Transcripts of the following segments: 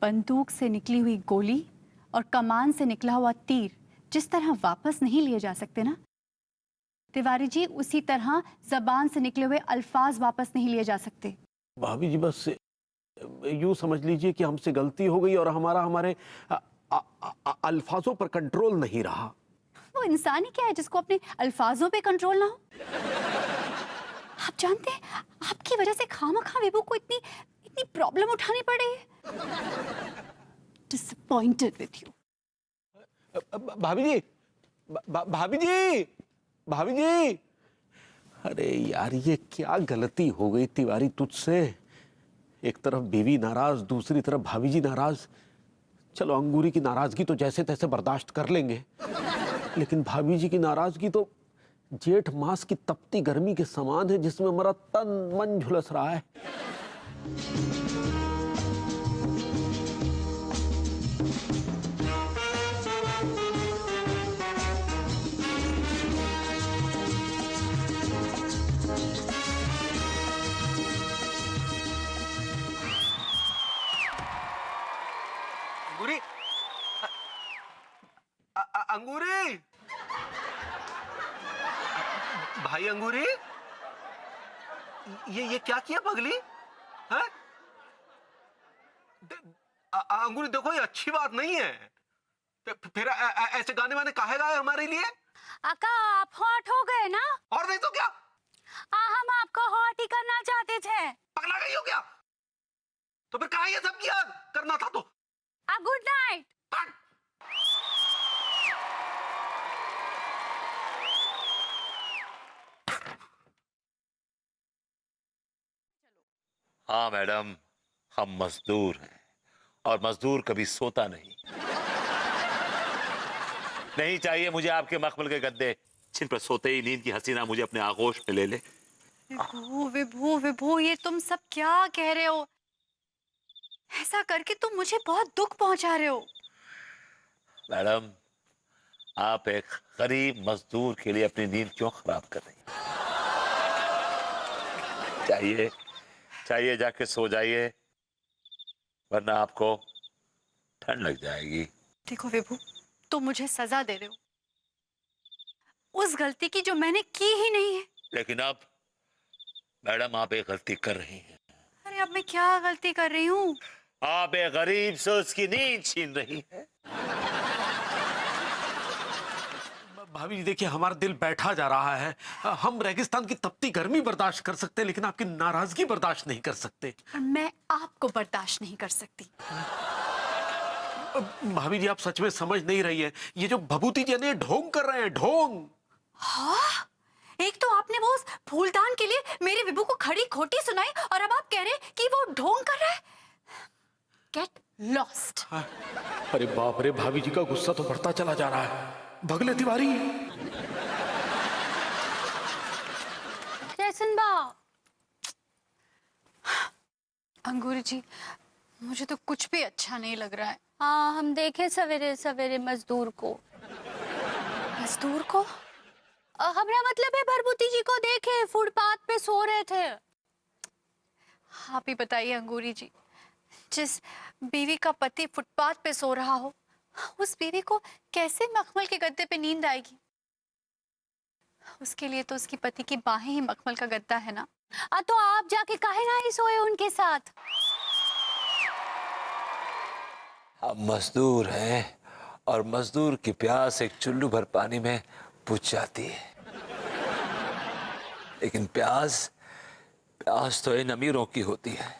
बंदूक से निकली हुई गोली और कमान से निकला हुआ तीर जिस तरह वापस नहीं लिए जा सकते ना तिवारी जी, उसी तरह जबान से निकले हुए अल्फाज वापस नहीं लिए जा सकते। भाभी जी बस यूं समझ लीजिए कि हमसे गलती हो गई और हमारे अल्फाजों पर कंट्रोल नहीं रहा। वो इंसान ही क्या है जिसको अपने अल्फाजों पे कंट्रोल ना हो? आप जानते हैं आपकी वजह से खामखा विभू को इतनी इतनी प्रॉब्लम उठानी पड़ी है। Disappointed with you. भाभी जी, भाभी जी, भाभी जी, अरे यार ये क्या गलती हो गई तिवारी तुझसे। एक तरफ बीवी नाराज, दूसरी तरफ भाभी जी नाराज। चलो अंगूरी की नाराजगी तो जैसे तैसे बर्दाश्त कर लेंगे, लेकिन भाभी जी की नाराजगी तो जेठ मास की तपती गर्मी के समान है जिसमें हमारा तन मन झुलस रहा है। अंगूरी, अंगूरी, भाई अंगूरी, ये क्या किया पगली? हैं? अंगूरी देखो ये अच्छी बात नहीं है। फिर ऐसे गाने वाने काहे गाए हमारे लिए? अका आप हॉट हो गए ना? और नहीं तो क्या? हम आपको हॉट ही करना चाहते थे। पगला गई हो क्या? तो फिर काहे ये सब किया करना था तो? Good night. हाँ मैडम, हम मजदूर हैं और मजदूर कभी सोता नहीं। नहीं चाहिए मुझे आपके मखमल के गद्दे जिन पर सोते ही नींद की हसीना मुझे अपने आगोश में ले ले। विभू विभू विभू, ये तुम सब क्या कह रहे हो? ऐसा करके तुम मुझे बहुत दुख पहुंचा रहे हो। मैडम, आप एक गरीब मजदूर के लिए अपनी नींद क्यों खराब कर रही हैं? चाहिए जाके सो जाइए, वरना आपको ठंड लग जाएगी। देखो विभू, तुम मुझे सजा दे रहे हो उस गलती की जो मैंने की ही नहीं है। लेकिन अब मैडम आप एक गलती कर रही हैं। अरे अब मैं क्या गलती कर रही हूँ? आप एक गरीब से उसकी नींद छीन रही है। भाभी जी देखिए हमारा दिल बैठा जा रहा है। हम रेगिस्तान की तपती गर्मी बर्दाश्त कर सकते हैं लेकिन आपकी नाराजगी बर्दाश्त नहीं कर सकते। और मैं आपको बर्दाश्त नहीं कर सकती। भाभी जी आप सच में समझ नहीं रही है, ये जो भभूति जी ने ढोंग कर रहे हैं, ढोंग। हाँ? एक तो आपने वो उस फूलदान के लिए मेरे विभू को खड़ी खोटी सुनाई और अब आप कह रहे हैं कि वो ढोंग कर रहा है। Get lost. अरे बाप रे, भाभी जी का गुस्सा तो बढ़ता चला जा रहा है। भगले तिवारी। जैसन बा। अंगूरी जी, मुझे तो कुछ भी अच्छा नहीं लग रहा है। हाँ, हम देखे सवेरे सवेरे मजदूर को। मजदूर को? हमारा मतलब है भरभूति जी को देखे फुटपाथ पे सो रहे थे। आप ही बताइए अंगूरी जी, जिस बीवी का पति फुटपाथ पे सो रहा हो उस बीवी को कैसे मखमल के गद्दे पे नींद आएगी? उसके लिए तो उसकी पति की बाहें ही मखमल का गद्दा है ना। तो आप जाके काहे ना ही सोए उनके साथ? हम मजदूर हैं और मजदूर की प्यास एक चुल्लू भर पानी में बुझ जाती है, लेकिन प्यास तो इन अमीरों की होती है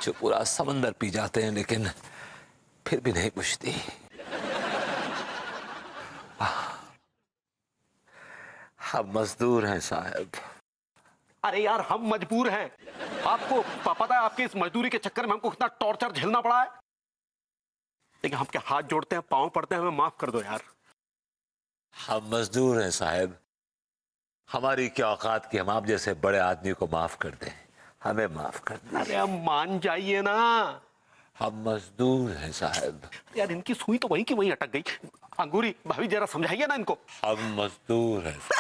जो पूरा समंदर पी जाते हैं लेकिन फिर भी नहीं बुझती। हम मजदूर हैं साहब। अरे यार हम मजबूर हैं। आपको पता है आपके इस मजदूरी के चक्कर में हमको कितना टॉर्चर झेलना पड़ा है, लेकिन हम क्या हाथ जोड़ते हैं, पांव पड़ते हैं, हमें माफ कर दो यार। हम मजदूर हैं साहब, हमारी क्या औकात की हम आप जैसे बड़े आदमी को माफ कर दें, हमें माफ कर दें। अरे हम मान जाइए ना। हम मजदूर हैं साहब। यार इनकी सुई तो वहीं की वहीं अटक गई। अंगूरी भाभी जरा समझाइए ना इनको। हम मजदूर हैं साहब।